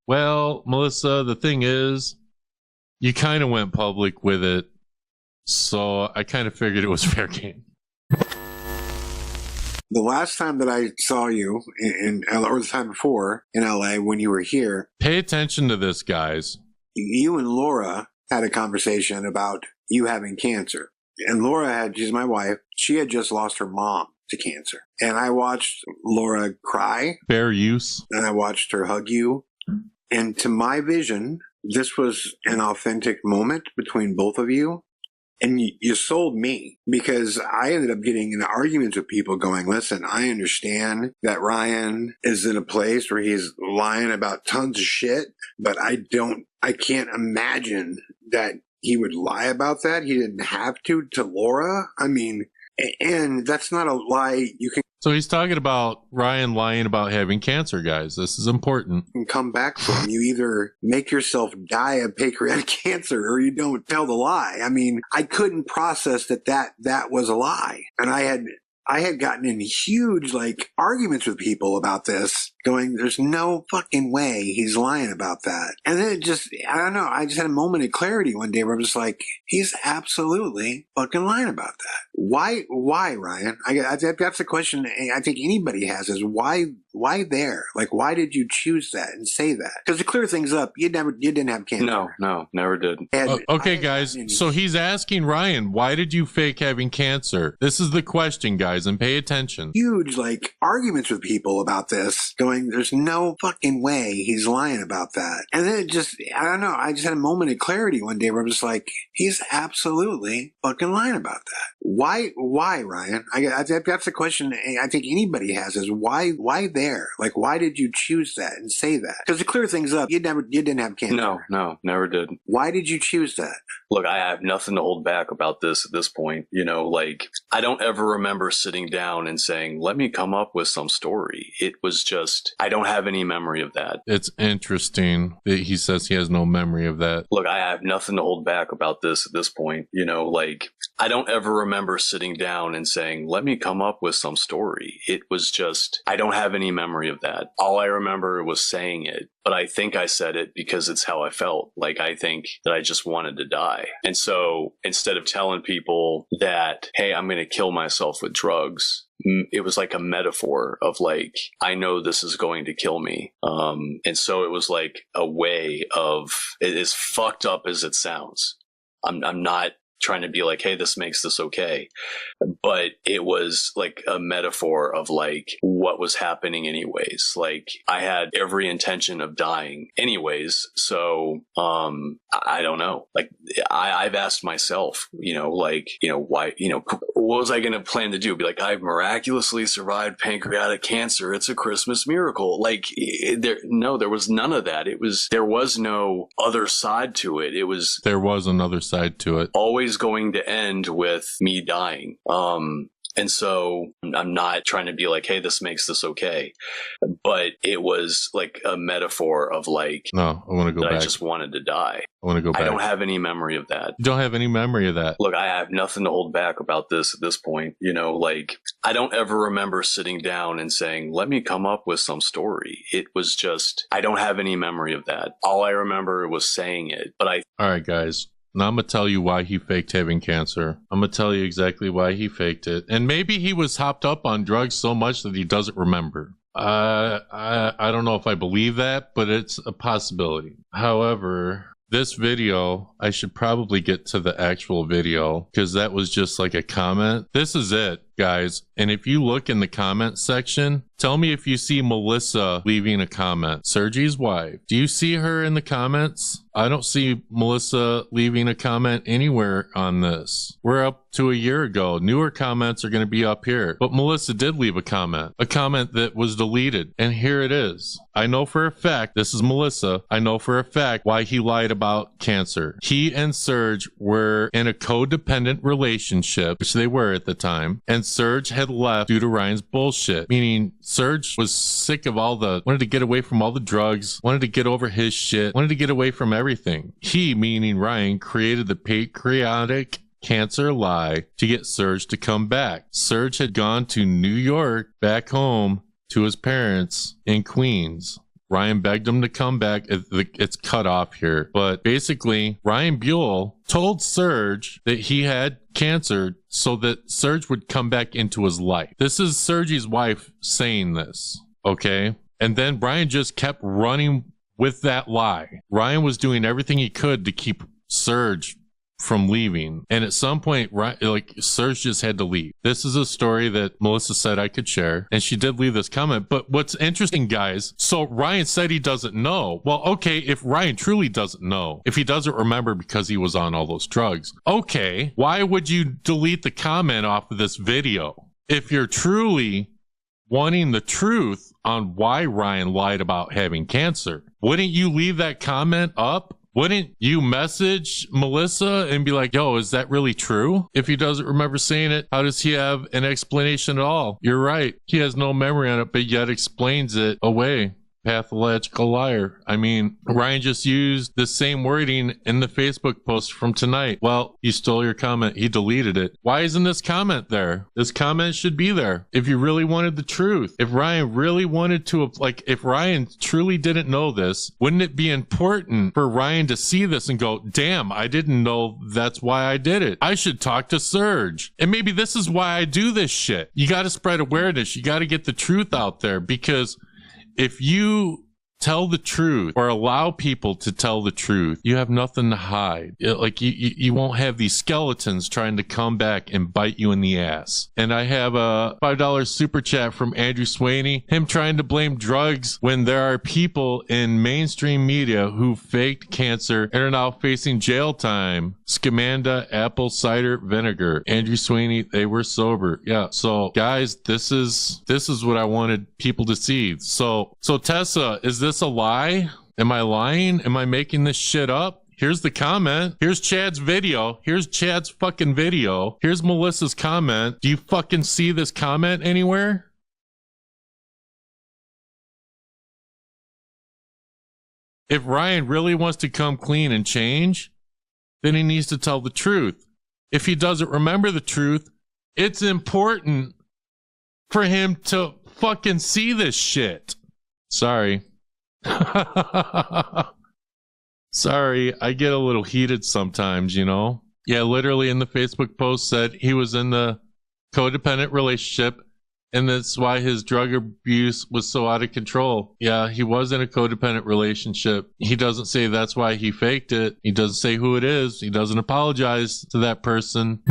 Well, Melissa, the thing is, you kind of went public with it, so I kind of figured it was fair game. The last time that I saw you in LA, or the time before in LA when you were here, Pay attention to this, guys. you and Laura had a conversation about you having cancer. And Laura she's my wife, she had just lost her mom to cancer. And I watched Laura cry. Fair use. And I watched her hug you. And to my vision, this was an authentic moment between both of you. And you sold me, because I ended up getting in arguments with people going, listen, I understand that Ryan is in a place where he's lying about tons of shit, but I can't imagine that he would lie about that. He didn't have to Laura. I mean, and that's not a lie you can. So he's talking about Ryan lying about having cancer, guys. This is important. Come back from. You either make yourself die of pancreatic cancer or you don't tell the lie. I mean, I couldn't process that was a lie. And I had gotten in huge arguments with people about this, going, there's no fucking way he's lying about that. And then I don't know, I just had a moment of clarity one day where I'm just like, he's absolutely fucking lying about that. Why, Ryan? That's the question I think anybody has, is why there? Why did you choose that and say that? Because to clear things up, you didn't have cancer. No, never did. Okay, guys. So he's asking Ryan, why did you fake having cancer? This is the question, guys, and pay attention. Huge arguments with people about this, going, there's no fucking way he's lying about that. And then I don't know, I just had a moment of clarity one day where I'm just like, he's absolutely fucking lying about that. Why, Ryan? That's the question I think anybody has, is why there? Why did you choose that and say that? Because to clear things up, you didn't have cancer. No, never did. Why did you choose that? Look, I have nothing to hold back about this at this point. I don't ever remember sitting down and saying, let me come up with some story. It was just, I don't have any memory of that. It's interesting that he says he has no memory of that. Look, I have nothing to hold back about this at this point. I don't ever remember sitting down and saying, let me come up with some story. It was just, I don't have any memory of that. All I remember was saying it, but I think I said it because it's how I felt. I think that I just wanted to die. And so instead of telling people that, hey, I'm going to kill myself with drugs, it was like a metaphor of I know this is going to kill me. And so it was a way of, it is fucked up as it sounds. I'm not trying to be hey, this makes this okay. But it was a metaphor of what was happening anyways. I had every intention of dying anyways. So, I don't know. I've asked myself, why, what was I going to plan to do? Be I miraculously survived pancreatic cancer. It's a Christmas miracle. There was none of that. There was no other side to it. There was another side to it. Always going to end with me dying. And so I'm not trying to be hey, this makes this okay. But it was a metaphor of no, I want to go back. I just wanted to die. I want to go back. I don't have any memory of that. You don't have any memory of that. Look, I have nothing to hold back about this at this point. I don't ever remember sitting down and saying, let me come up with some story. It was just, I don't have any memory of that. All I remember was saying it. But all right, guys. Now I'm going to tell you why he faked having cancer. I'm going to tell you exactly why he faked it. And maybe he was hopped up on drugs so much that he doesn't remember. I don't know if I believe that, but it's a possibility. However, this video, I should probably get to the actual video because that was just a comment. This is it, guys. And if you look in the comment section, tell me if you see Melissa leaving a comment. Sergey's wife. Do you see her in the comments? I don't see Melissa leaving a comment anywhere on this. We're up to a year ago. Newer comments are going to be up here. But Melissa did leave a comment that was deleted. And here it is. I know for a fact, this is Melissa, I know for a fact why he lied about cancer. He and Serge were in a codependent relationship, which they were at the time, and Serge had left due to Ryan's bullshit, meaning Serge was sick of wanted to get away from all the drugs, wanted to get over his shit, wanted to get away from everything. He, meaning Ryan, created the pancreatic cancer lie to get Serge to come back. Serge had gone to New York, back home to his parents in Queens. Ryan begged him to come back. It's cut off here. But basically, Ryan Buell told Serge that he had cancer so that Serge would come back into his life. This is Sergey's wife saying this, okay? And then Brian just kept running with that lie. Ryan was doing everything he could to keep Serge from leaving. And at some point, Serge just had to leave. This is a story that Melissa said I could share. And she did leave this comment. But what's interesting, guys, so Ryan said he doesn't know. Well, okay, if Ryan truly doesn't know, if he doesn't remember because he was on all those drugs, okay, why would you delete the comment off of this video? If you're truly wanting the truth on why Ryan lied about having cancer, wouldn't you leave that comment up? Wouldn't you message Melissa and be like, yo, is that really true? If he doesn't remember saying it, how does he have an explanation at all? You're right. He has no memory on it, but yet explains it away. Pathological liar. I mean, Ryan just used the same wording in the Facebook post from tonight. Well, he stole your comment. He deleted it. Why isn't this comment there? This comment should be there. If you really wanted the truth, if Ryan really wanted to, if Ryan truly didn't know this, wouldn't it be important for Ryan to see this and go, damn, I didn't know that's why I did it. I should talk to Serge. And maybe this is why I do this shit. You got to spread awareness. You got to get the truth out there, because if you tell the truth or allow people to tell the truth, you have nothing to hide. You won't have these skeletons trying to come back and bite you in the ass. And I have a $5 super chat from Andrew Swaney, him trying to blame drugs when there are people in mainstream media who faked cancer and are now facing jail time. Scamanda apple cider vinegar. Andrew Swaney, they were sober. Yeah. So guys, this is what I wanted people to see. So Tessa, is this a lie? Am I lying? Am I making this shit up? Here's the comment. Here's Chad's video. Here's Chad's fucking video. Here's Melissa's comment. Do you fucking see this comment anywhere? If Ryan really wants to come clean and change, then he needs to tell the truth. If he doesn't remember the truth, it's important for him to fucking see this shit. Sorry. Sorry, I get a little heated sometimes, you know? Yeah, literally in the Facebook post said he was in the codependent relationship, and that's why his drug abuse was so out of control. Yeah, he was in a codependent relationship. He doesn't say that's why he faked it. He doesn't say who it is. He doesn't apologize to that person.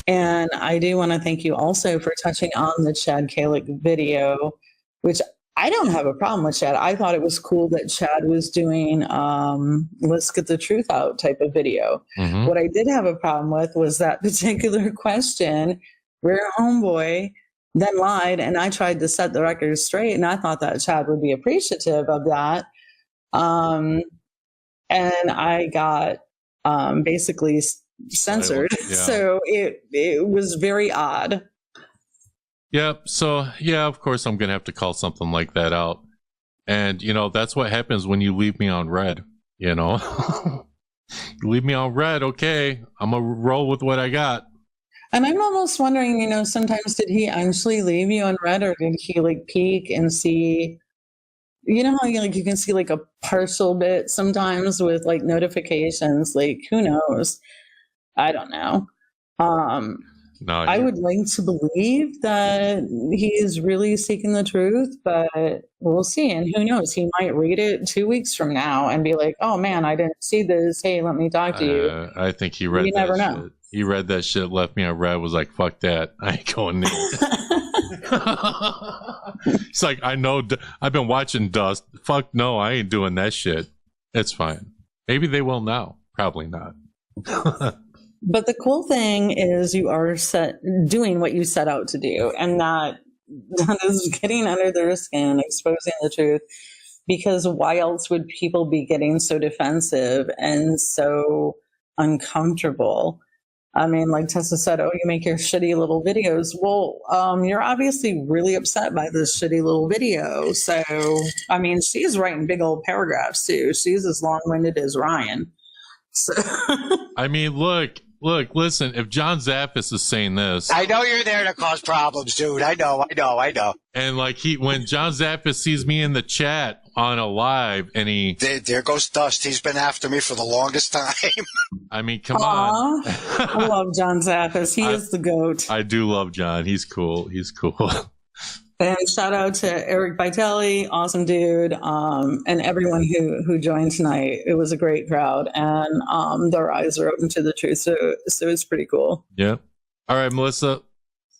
And I do want to thank you also for touching on the Chad Calek video, which I don't have a problem with Chad. I thought it was cool that Chad was doing let's get the truth out type of video. Mm-hmm. What I did have a problem with was that particular question where homeboy then lied, and I tried to set the record straight, and I thought that Chad would be appreciative of that. And I got basically censored. Yeah. So it was very odd. Yep. So yeah, of course I'm gonna have to call something like that out. And you know, that's what happens when you leave me on red, you know. You leave me on red, okay, I'm gonna roll with what I got. And I'm almost wondering, you know, sometimes did he actually leave you on red, or did he like peek and see, you know how you can see like a partial bit sometimes with like notifications, like who knows? I don't know. No, I would like to believe that he is really seeking the truth, but we'll see. And who knows? He might read it 2 weeks from now and be like, "Oh man, I didn't see this. Hey, let me talk to you." I think he read. You never know. Shit. He read that shit, left me on red. Was like, "Fuck that! I ain't going near." It's like, I know. I've been watching Dust. Fuck no, I ain't doing that shit. It's fine. Maybe they will now. Probably not. But the cool thing is you are doing what you set out to do, and that is getting under their skin, exposing the truth, because why else would people be getting so defensive and so uncomfortable? I mean, like Tessa said, oh, you make your shitty little videos. Well, you're obviously really upset by this shitty little video. So, I mean, she's writing big old paragraphs too. She's as long-winded as Ryan. So. I mean, look, Look, listen, if John Zaffis is saying this, I know you're there to cause problems, dude. I know. and like when John Zaffis sees me in the chat on a live, and there goes Dust. He's been after me for the longest time. I mean, come on. I love John Zaffis. He is the GOAT. I do love John. He's cool. And shout out to Eric Vitelli, awesome dude, and everyone who joined tonight. It was a great crowd, and their eyes are open to the truth. So it's pretty cool. Yeah. All right, Melissa.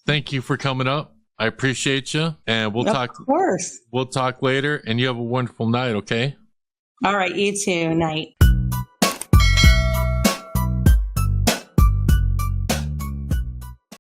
Thank you for coming up. I appreciate you, and we'll talk. Of course. We'll talk later, and you have a wonderful night. Okay. All right. You too. Night.